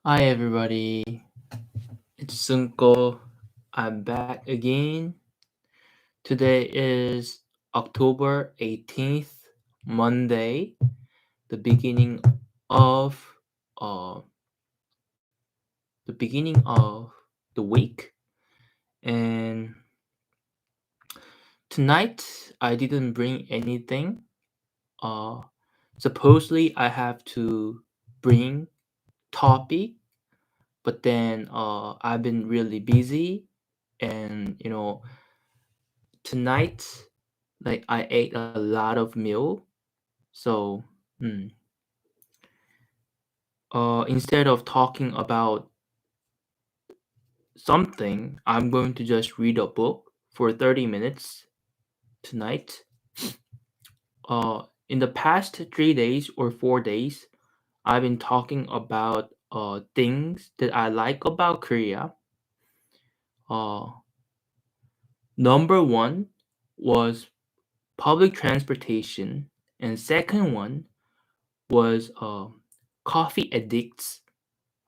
Hi everybody, it's Sunko. I'm back again. Today is October 18th, Monday, the beginning of uh the week. And tonight I didn't bring anything. Uh Supposedly I have to bring topic, but then I've been really busy, and tonight, like, I ate a lot of meal. So instead of talking about something, I'm going to just read a book for 30 minutes tonight. In the past 3 days or 4 days, I've been talking about things that I like about Korea. uh Number one was public transportation, and second one was coffee addicts.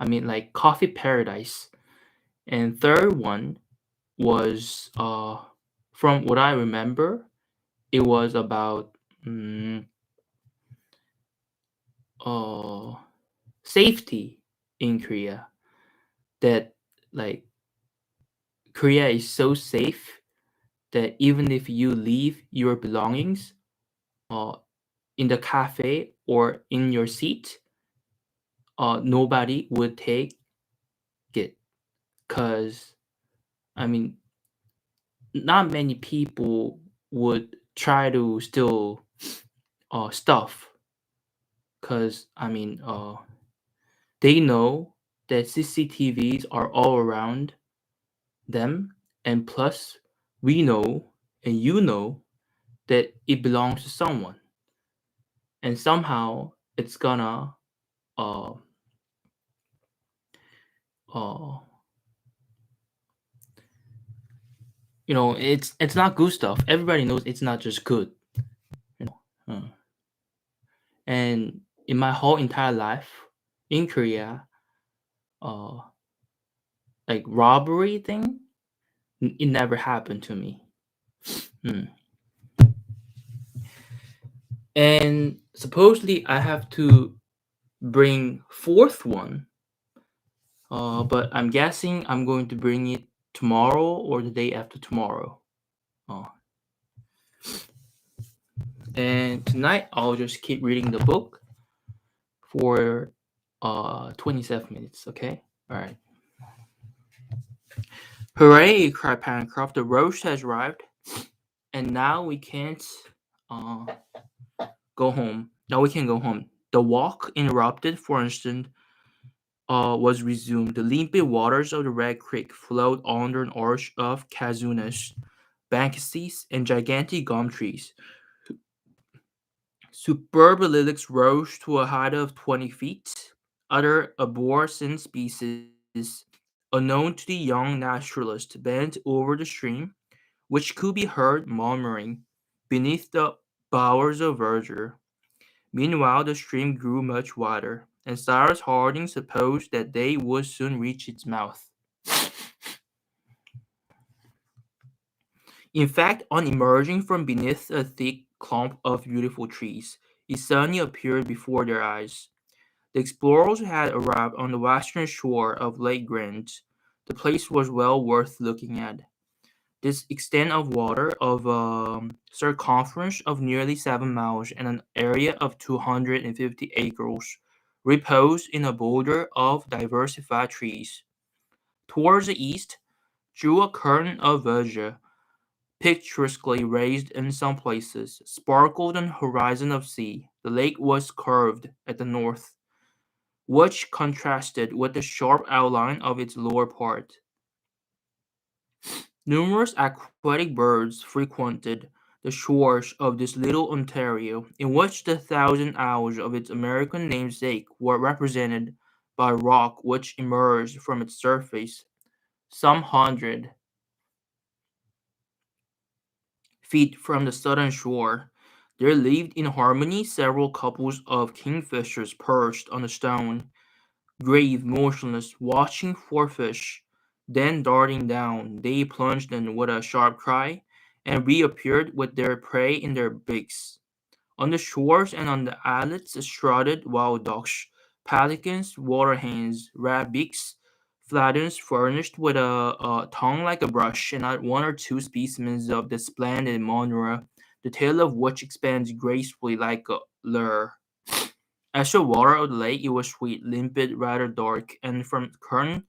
I mean, like, coffee paradise. And third one was, from what I remember, it was about mm, uh, safety in Korea. That, like, Korea is so safe that even if you leave your belongings uh, in the cafe or in your seat, nobody would take it. Because, I mean, not many people would try to steal stuff, because, I mean, they know that CCTVs are all around them, and plus, we know and you know that it belongs to someone, and somehow it's gonna uh uh it's not good stuff. Everybody knows it's not just good, you know. And in my whole entire life in Korea, uh like, robbery thing, it never happened to me. Hmm. And supposedly I have to bring fourth one, but I'm guessing I'm going to bring it tomorrow or the day after tomorrow. Uh, and tonight I'll just keep reading the book for 27 minutes. Okay. All right. Hooray! Cried Pencroft. The roast has arrived, and now we can't uh, go home. Now we can go home. The walk, interrupted for an instant, was resumed. The limpid waters of the Red Creek flowed under an arch of kazunas, bankses, and gigantic gum trees. Superb lilacs rose to a height of 20 feet. Other arborescent species, unknown to the young naturalist, bent over the stream, which could be heard murmuring beneath the bowers of verdure. Meanwhile, the stream grew much wider, and Cyrus Harding supposed that they would soon reach its mouth. In fact, on emerging from beneath a thick clump of beautiful trees, it suddenly appeared before their eyes. The explorers had arrived on the western shore of Lake Grant. The place was well worth looking at. This extent of water, of a circumference of nearly 7 miles and an area of 250 acres, reposed in a border of diversified trees. Towards the east, drew a curtain of verdure, picturesquely raised in some places, sparkled on the horizon of sea. The lake was curved at the north, which contrasted with the sharp outline of its lower part. Numerous aquatic birds frequented the shores of this little Ontario, in which the thousand owls of its American namesake were represented by a rock which emerged from its surface some 100 feet from the southern shore. There lived in harmony several couples of kingfishers perched on the stone, grave, motionless, watching for fish. Then darting down, they plunged in with a sharp cry and reappeared with their prey in their beaks. On the shores and on the islets strutted wild ducks, pelicans, water hens, rat-beaks, flatterns furnished with a tongue like a brush, and not one or two specimens of the splendid monera, the tail of which expands gracefully like a lure. As the water of the lake, it was sweet, limpid, rather dark, and from current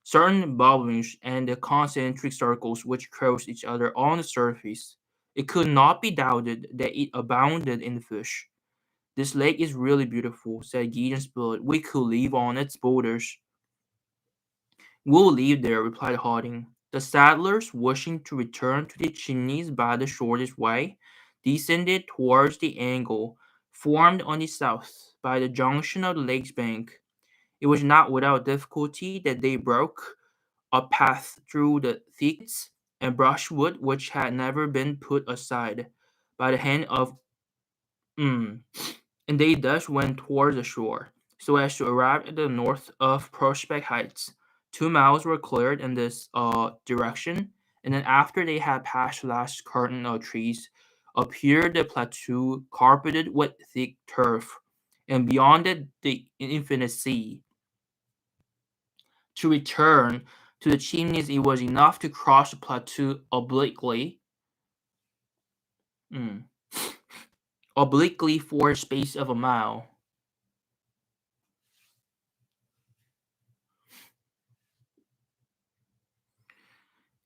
certain bubblings and the concentric circles which crossed each other on the surface, it could not be doubted that it abounded in fish. "This lake is really beautiful," said Gideon Spilett. "We could live on its borders." "We'll live there," replied Harding. The settlers, wishing to return to the Chimneys by the shortest way, descended towards the angle formed on the south by the junction of the lake's bank. It was not without difficulty that they broke a path through the thickets and brushwood which had never been put aside by the hand of and they thus went toward the shore, so as to arrive at the north of Prospect Heights. 2 miles were cleared in this direction, and then after they had passed the last curtain of trees, appeared the plateau carpeted with thick turf, and beyond it the infinite sea. To return to the Chimneys, it was enough to cross the plateau mm, obliquely for a space of a mile,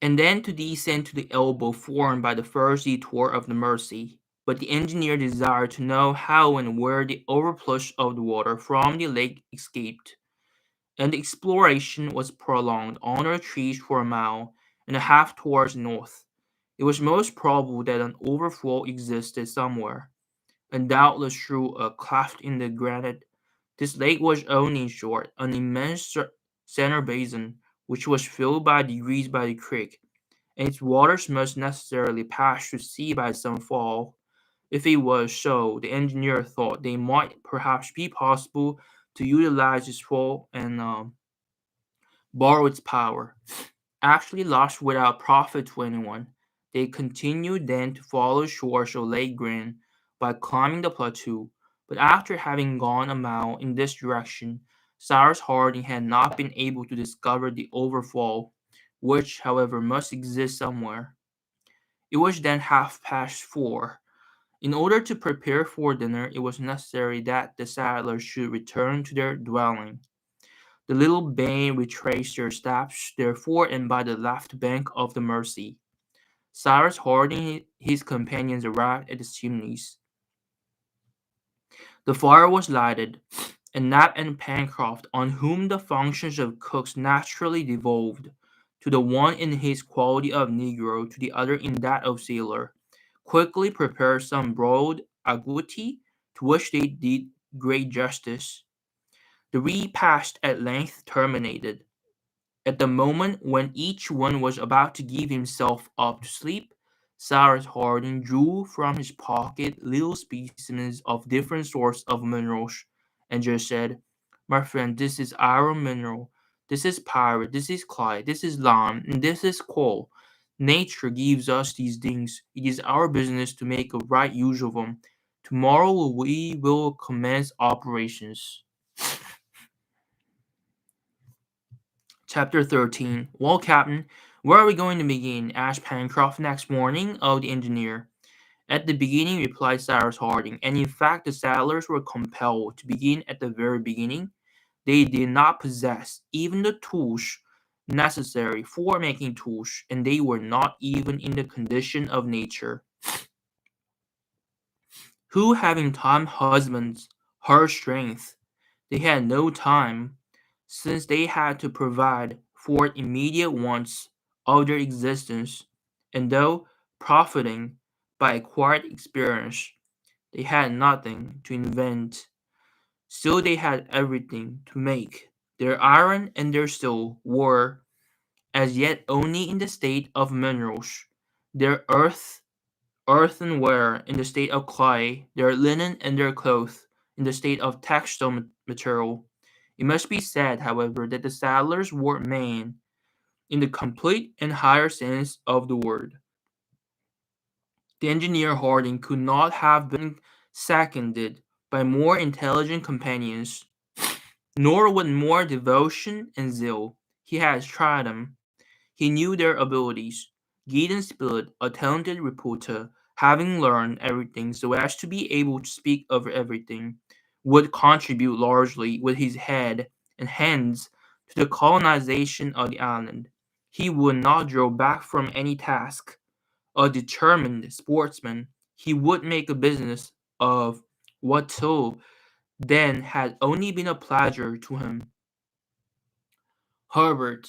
and then to descend to the elbow formed by the first detour of the Mercy. But the engineer desired to know how and where the overplus of the water from the lake escaped, and the exploration was prolonged on our trees for a mile and a half towards the north. It was most probable that an overflow existed somewhere, and doubtless through a cleft in the granite. This lake was only, in short, an immense center basin, which was filled by degrees by the creek, and its waters must necessarily pass to sea by some fall. If it was so, the engineer thought they might perhaps be possible to utilize its fall and borrow its power. Actually lost without profit to anyone, they continued then to follow the shores of Lake Green by climbing the plateau, but after having gone a mile in this direction, Cyrus Harding had not been able to discover the overfall, which, however, must exist somewhere. It was then 4:30. In order to prepare for dinner, it was necessary that the settlers should return to their dwelling. The little band retraced their steps, therefore, and by the left bank of the Mercy. Cyrus Harding and his companions arrived at the Chimneys. The fire was lighted, and Nab and Pencroft, on whom the functions of cooks naturally devolved, to the one in his quality of negro, to the other in that of sailor, quickly prepared some broiled agouti, to which they did great justice. The repast at length terminated. At the moment when each one was about to give himself up to sleep, Cyrus Harding drew from his pocket little specimens of different sorts of minerals, and just said, "My friend, this is iron mineral, this is pirate, this is clay, this is lime, and this is coal. Nature gives us these things. It is our business to make a right use of them. Tomorrow we will commence operations." Chapter 13. "Well, Captain, where are we going to begin?" asked Pencroft next morning of the engineer. "At the beginning," replied Cyrus Harding, and in fact the settlers were compelled to begin at the very beginning. They did not possess even the tools necessary for making tools, and they were not even in the condition of nature, who having time husbands her strength. They had no time, since they had to provide for immediate wants of their existence, and though profiting by acquired experience, they had nothing to invent. Still they had everything to make. Their iron and their steel were as yet only in the state of minerals, their earthenware in the state of clay, their linen and their cloth in the state of textile material. It must be said, however, that the settlers were men in the complete and higher sense of the word. The engineer Harding could not have been seconded by more intelligent companions, nor with more devotion and zeal. He had tried them. He knew their abilities. Gideon Spilett, a talented reporter, having learned everything so as to be able to speak of everything, would contribute largely with his head and hands to the colonization of the island. He would not draw back from any task. A determined sportsman, he would make a business of what till then had only been a pleasure to him. Herbert,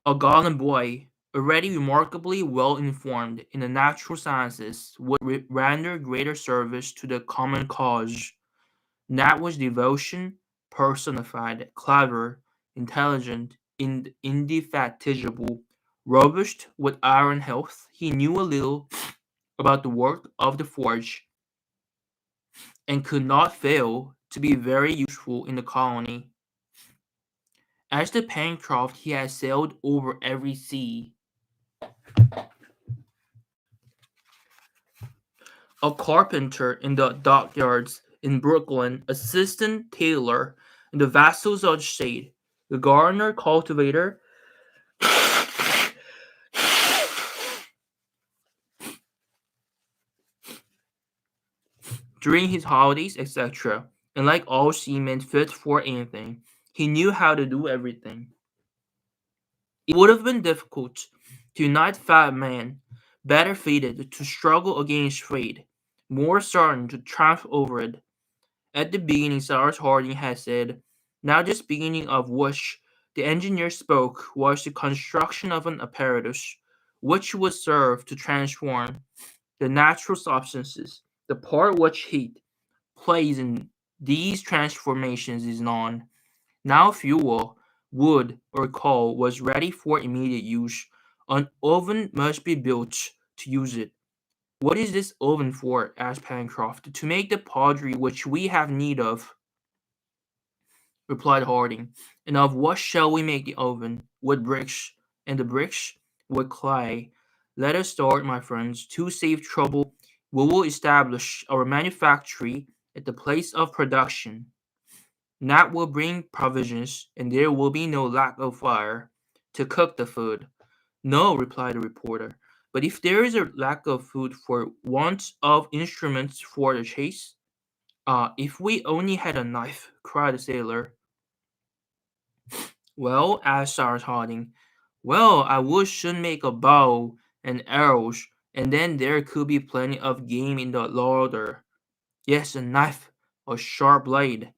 a gallant boy, already remarkably well informed in the natural sciences, would render greater service to the common cause. That was devotion personified, clever, intelligent, indefatigable, robust with iron health. He knew a little about the work of the forge and could not fail to be very useful in the colony. As the Pencroft he had sailed over every sea, a carpenter in the dockyards in Brooklyn, assistant tailor in the vessels of shade, the gardener, cultivator, during his holidays, etc. And like all seamen fit for anything, he knew how to do everything. It would have been difficult to unite five men, better fitted to struggle against fate, more certain to triumph over it. At the beginning, Cyrus Harding had said, now this beginning of which the engineer spoke was the construction of an apparatus which would serve to transform the natural substances. The part which heat plays in these transformations is known. Now fuel, wood, or coal was ready for immediate use. An oven must be built to use it. What is this oven for? Asked Pencroft. To make the pottery which we have need of, replied Harding. And of what shall we make the oven? Wood bricks, and the bricks with clay. Let us start, my friends. To save trouble, we will establish our manufactory at the place of production. That will bring provisions, and there will be no lack of fire to cook the food. No, replied the reporter. But if there is a lack of food for want of instruments for the chase, if we only had a knife, cried the sailor. Well, asked Cyrus Harding. Well, I would soon make a bow and arrows, and then there could be plenty of game in the larder. Yes, a knife, a sharp blade,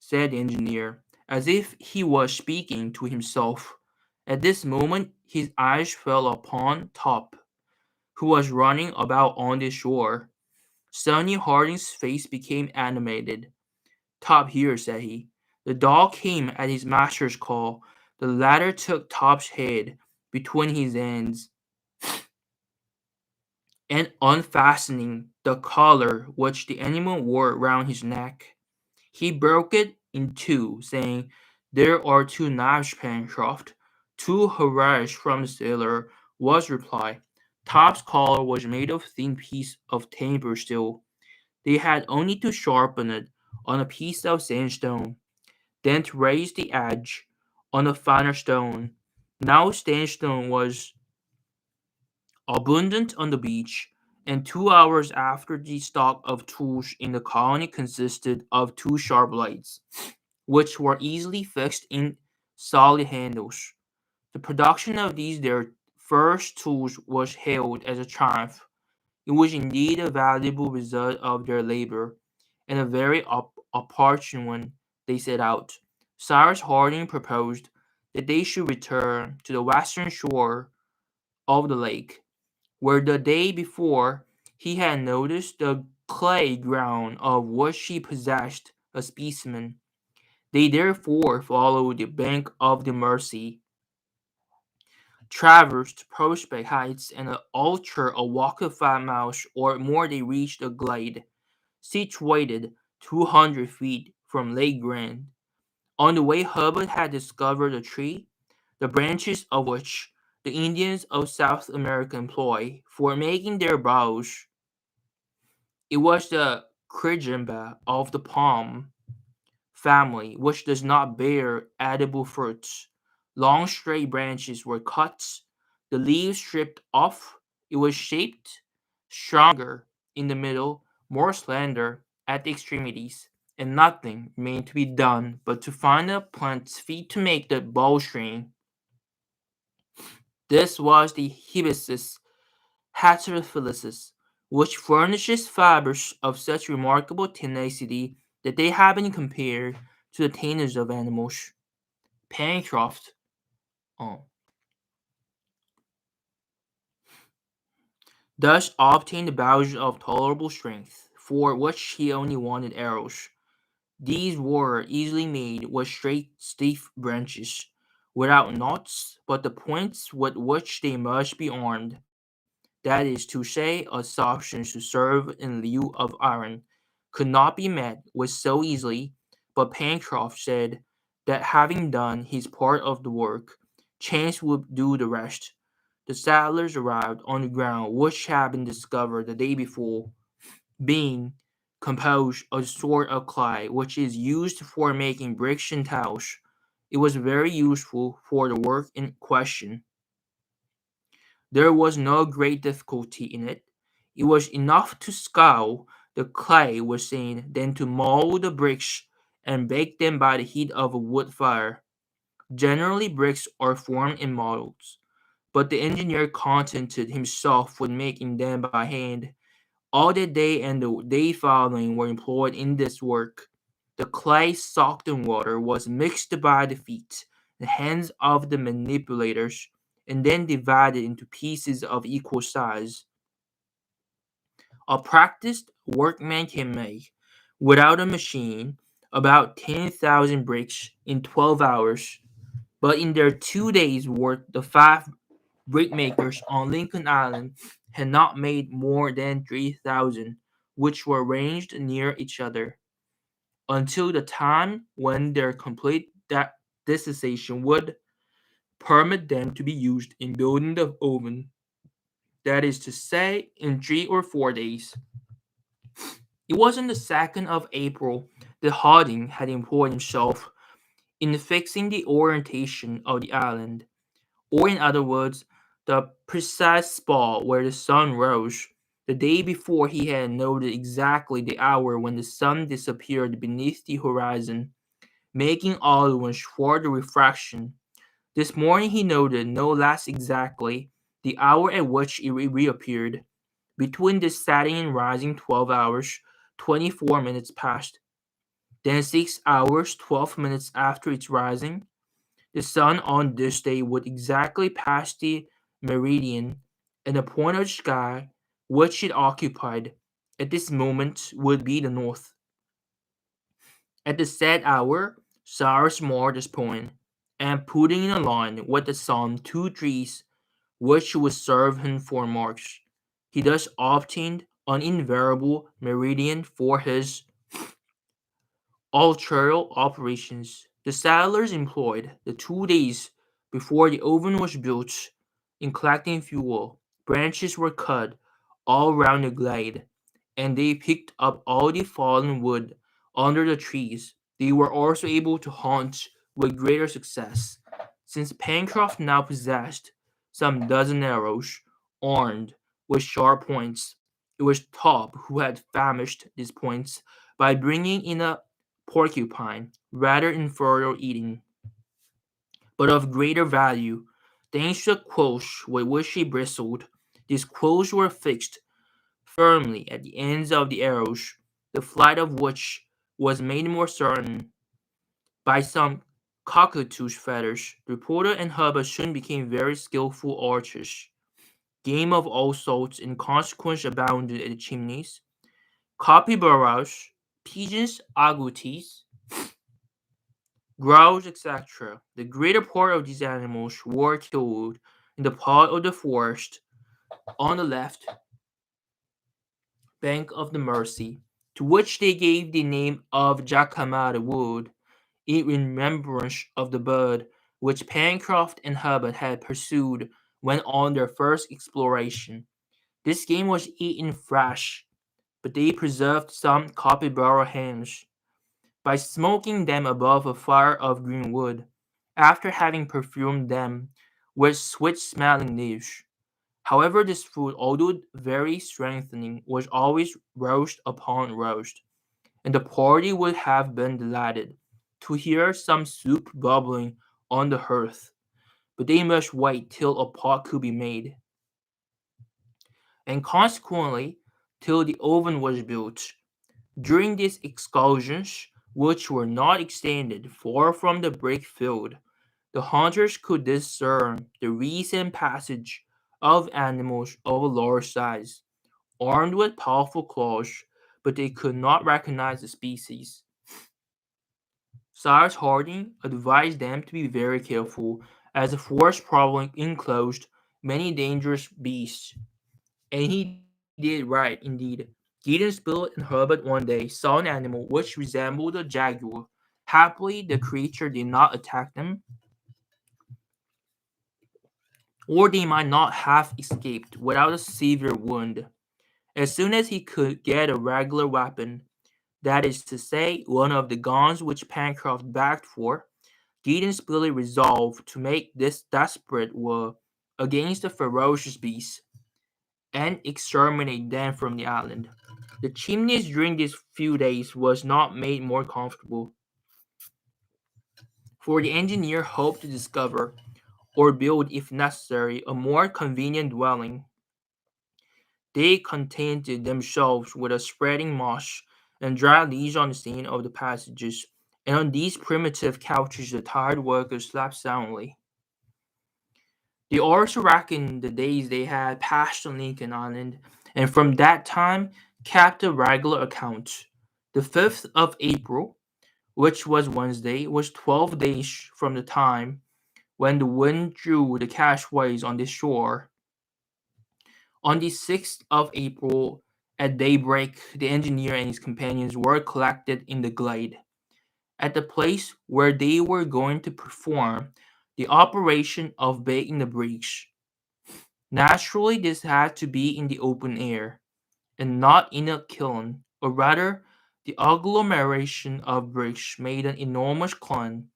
said the engineer, as if he was speaking to himself. At this moment his eyes fell upon Top, who was running about on the shore. Suddenly Harding's face became animated. Top here, said he. The dog came at his master's call. The latter took Top's head between his hands, and unfastening the collar which the animal wore round his neck, he broke it in two, saying, there are two knives, Pencroft. Two hurrahs from the sailor, was reply. Top's collar was made of thin piece of timber steel. They had only to sharpen it on a piece of sandstone, then to raise the edge on a finer stone. Now sandstone was abundant on the beach, and 2 hours after the stock of tools in the colony consisted of two sharp blades, which were easily fixed in solid handles. The production of these their first tools was hailed as a triumph. It was indeed a valuable result of their labor, and a very opportune one. They set out. Cyrus Harding proposed that they should return to the western shore of the lake, where the day before he had noticed the clay ground of which he possessed a specimen. They therefore followed the bank of the Mersey, traversed Prospect Heights, and after a walk of 5 miles or more they reached a glade, situated 200 feet from Lake Grand. On the way, Hubbard had discovered a tree, the branches of which the Indians of South America employ for making their bows. It was the Crejimba of the palm family, which does not bear edible fruits. Long straight branches were cut, the leaves stripped off. It was shaped stronger in the middle, more slender at the extremities, and nothing remained to be done but to find the plant's feet to make the bowstring. This was the Hibiscus heterophyllus, which furnishes fibers of such remarkable tenacity that they have been compared to the tanners of animals. Pencroft um, thus obtained the bows of tolerable strength, for which he only wanted arrows. These were easily made with straight, stiff branches, without knots, but the points with which they must be armed, that is to say, a substance to serve in lieu of iron, could not be met with so easily, but Pencroft said that having done his part of the work, chance would do the rest. The settlers arrived on the ground which had been discovered the day before, being composed of a sort of clay which is used for making bricks and tiles. It was very useful for the work in question. There was no great difficulty in it. It was enough to scour the clay with sand, then to mold the bricks and bake them by the heat of a wood fire. Generally, bricks are formed in models, but the engineer contented himself with making them by hand. All that day and the day following were employed in this work. The clay soaked in water was mixed by the feet and hands of the manipulators, and then divided into pieces of equal size. A practiced workman can make, without a machine, about 10,000 bricks in 12 hours, but in their 2 days' work, the five brickmakers on Lincoln Island had not made more than 3,000, which were ranged near each other, until the time when their complete desiccation would permit them to be used in building the oven, that is to say, in 3 or 4 days. It was on the 2nd of April that Harding had employed himself in fixing the orientation of the island, or in other words, the precise spot where the sun rose. The day before he had noted exactly the hour when the sun disappeared beneath the horizon, making allowance for the refraction. This morning he noted no less exactly the hour at which it reappeared. Between the setting and rising 12 hours, 24 minutes passed. Then 6 hours, 12 minutes after its rising, the sun on this day would exactly pass the meridian, and the point of the sky which it occupied at this moment would be the north. At the said hour, Cyrus marked this point, and putting in a line with the sun 2 trees which would serve him for marks, he thus obtained an invariable meridian for his ulterior operations. The settlers employed the 2 days before the oven was built in collecting fuel. Branches were cut all round the glade, and they picked up all the fallen wood under the trees. They were also able to hunt with greater success, since Pencroft now possessed some dozen arrows, armed with sharp points. It was Top who had famished these points by bringing in a porcupine, rather inferior eating, but of greater value, thanks to the quills with which she bristled. These quills were fixed firmly at the ends of the arrows, the flight of which was made more certain by some cockatoo's feathers. The reporter and Hubbard soon became very skillful archers. Game of all sorts in consequence abounded at the chimneys. Capybaras, pigeons, agoutis, grouse, etc. The greater part of these animals were killed in the part of the forest on the left bank of the Mersey. to which they gave the name of Jacamata Wood, in remembrance of the bird which Pencroft and Herbert had pursued when on their first exploration. This game was eaten fresh, but they preserved some capybara hams by smoking them above a fire of green wood, after having perfumed them with sweet-smelling leaves. However, this food, although very strengthening, was always roast upon roast, and the party would have been delighted to hear some soup bubbling on the hearth, but they must wait till a pot could be made, and consequently till the oven was built. During these excursions, which were not extended far from the brick field, the hunters could discern the recent passage of animals of a large size, armed with powerful claws, but they could not recognize the species. Cyrus Harding advised them to be very careful, as the forest probably enclosed many dangerous beasts, and he did right indeed. Gideon Spilett and Herbert one day saw an animal which resembled a jaguar. Happily, the creature did not attack them, or they might not have escaped without a severe wound. As soon as he could get a regular weapon, that is to say, one of the guns which Pencroft begged for, Gideon Spilett resolved to make this desperate war against the ferocious beasts, and exterminate them from the island. The chimneys during these few days was not made more comfortable, for the engineer hoped to discover, or build if necessary, a more convenient dwelling. They contented themselves with a spreading moss and dry leaves on the sand of the passages, and on these primitive couches the tired workers slept soundly. They also reckoned the days they had passed on Lincoln Island, and from that time kept a regular account. The 5th of April, which was Wednesday, was 12 days from the time when the wind drew the castaways on the shore. On the 6th of April, at daybreak, the engineer and his companions were collected in the glade, at the place where they were going to perform the operation of baking the bricks. Naturally, this had to be in the open air, and not in a kiln, or rather, the agglomeration of bricks made an enormous kiln,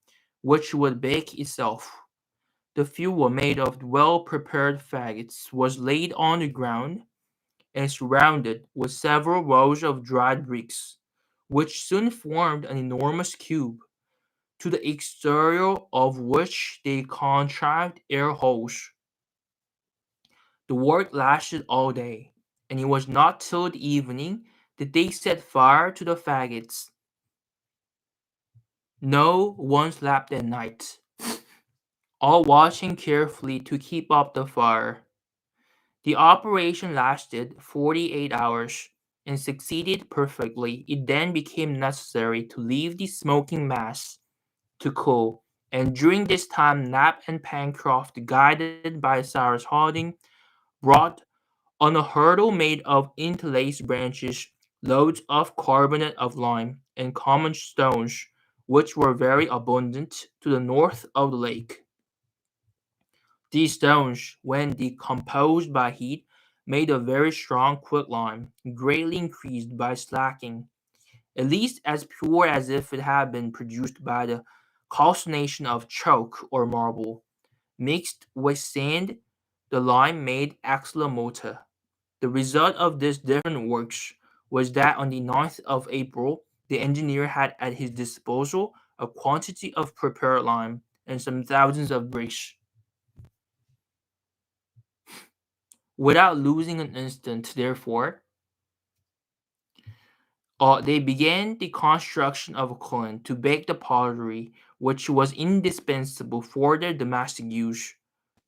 which would bake itself. The fuel, made of well-prepared faggots, was laid on the ground, and surrounded with several rows of dried bricks, which soon formed an enormous cube, to the exterior of which they contrived air holes. The work lasted all day, and it was not till the evening that they set fire to the faggots. No one slept at night, all watching carefully to keep up the fire. The operation lasted 48 hours and succeeded perfectly. It then became necessary to leave the smoking mass to cool, and during this time Nap and Pencroft, guided by Cyrus Harding, brought on a hurdle made of interlaced branches loads of carbonate of lime and common stones, which were very abundant to the north of the lake. These stones, when decomposed by heat, made a very strong quicklime, greatly increased by slacking, at least as pure as if it had been produced by the calcination of chalk or marble. Mixed with sand, the lime made excellent mortar. The result of these different works was that on the 9th of April the engineer had at his disposal a quantity of prepared lime and some thousands of bricks. Without losing an instant, therefore, they began the construction of a kiln to bake the pottery, which was indispensable for their domestic use.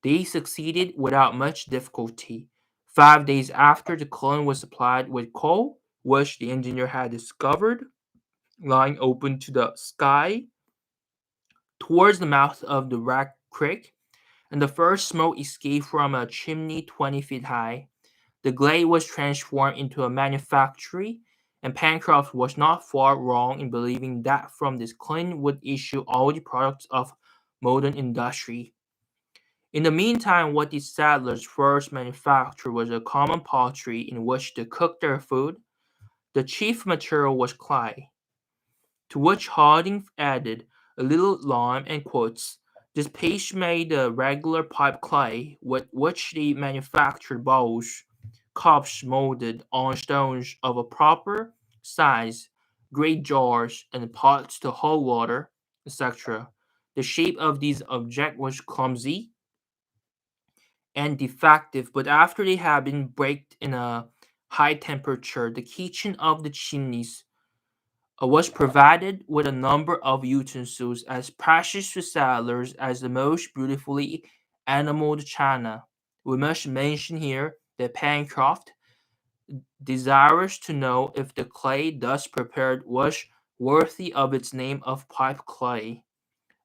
They succeeded without much difficulty. 5 days after, the kiln was supplied with coal, which the engineer had discovered lying open to the sky towards the mouth of the Rat Creek, and the first smoke escaped from a chimney 20 feet high. The glade was transformed into a manufactory, and Pencroft was not far wrong in believing that from this clean would issue all the products of modern industry. In the meantime, what the settlers first manufactured was a common pottery in which to cook their food. The chief material was clay, to which Harding added a little lime and quartz. This paste made the regular pipe clay with which they manufactured bowls, cups molded on stones of a proper size, great jars, and pots to hold water, etc. The shape of these objects was clumsy and defective, but after they had been baked in a high temperature, the kitchen of the chimneys was provided with a number of utensils as precious to settlers as the most beautifully enameled china. We must mention here that Pencroft, desirous to know if the clay thus prepared was worthy of its name of pipe clay,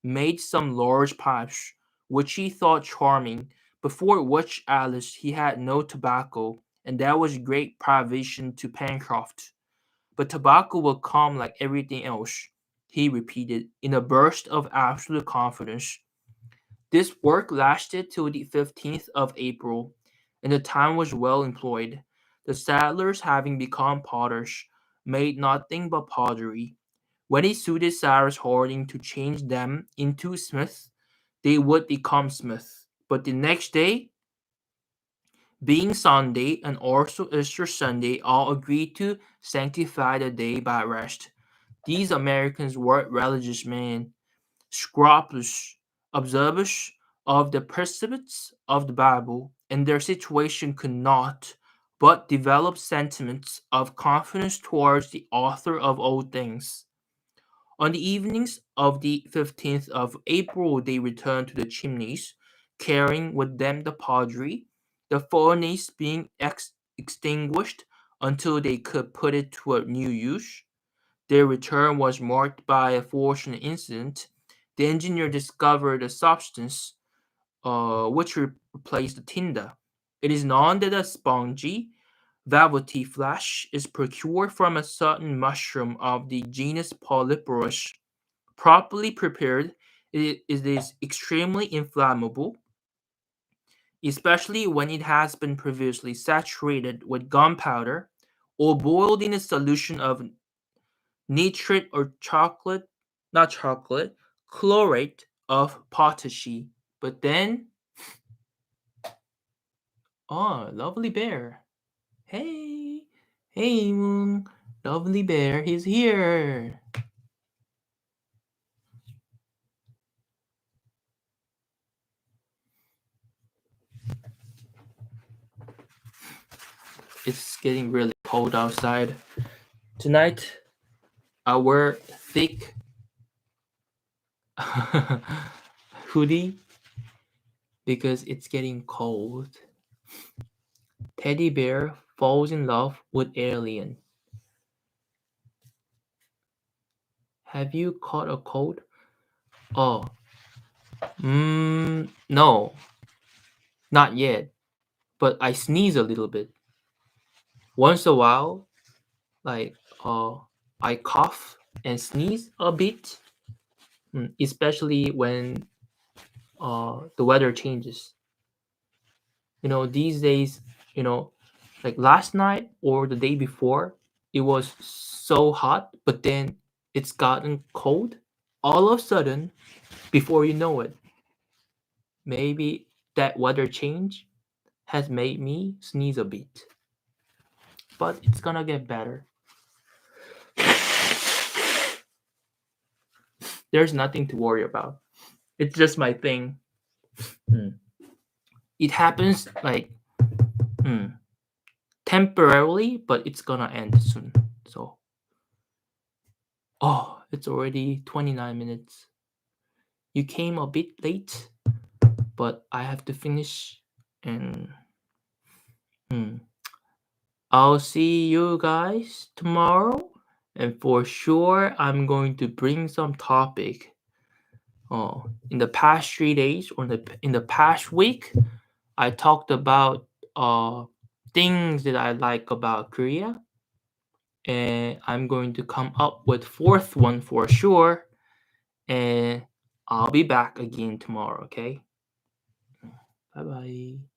made some large pipes, which he thought charming, before which Alice he had no tobacco, and that was great privation to Pencroft. But tobacco will come like everything else, he repeated, in a burst of absolute confidence. This work lasted till the 15th of April, and the time was well employed. The settlers, having become potters, made nothing but pottery. When it suited Cyrus Harding to change them into smiths, they would become smiths. But the next day, being Sunday and also Easter Sunday, all agreed to sanctify the day by rest. These Americans were religious men, scrupulous observers of the precepts of the Bible, and their situation could not but develop sentiments of confidence towards the author of all things. On the evenings of the 15th of April, they returned to the Chimneys, carrying with them the pottery, the furnace being extinguished until they could put it to a new use. Their return was marked by a fortunate incident. The engineer discovered a substance which replaced the tinder. It is known that a spongy, velvety flesh is procured from a certain mushroom of the genus Polyporus. Properly prepared, it is extremely inflammable, especially when it has been previously saturated with gunpowder or boiled in a solution of nitrate or chocolate, not chocolate, chlorate of potash. But then, oh, lovely bear. Hey, hey, Moon, lovely bear, he's here. It's getting really cold outside. Tonight, I wear thick hoodie because it's getting cold. Teddy bear falls in love with alien. Have you caught a cold? Oh, no, not yet. But I sneeze a little bit. Once a while, like I cough and sneeze a bit, especially when the weather changes. These days, you know, like last night or the day before, it was so hot, but then it's gotten cold all of a sudden before you know it. Maybe that weather change has made me sneeze a bit, but it's gonna get better. There's nothing to worry about. It's just my thing. Mm. It happens like mm, temporarily, but it's gonna end soon. So, oh, it's already 29 minutes. You came a bit late, but I have to finish and mm, I'll see you guys tomorrow. And for sure, I'm going to bring some topic. Oh, in the past 3 days or in the past week, I talked about things that I like about Korea, and I'm going to come up with fourth one for sure, and I'll be back again tomorrow, okay? Bye bye.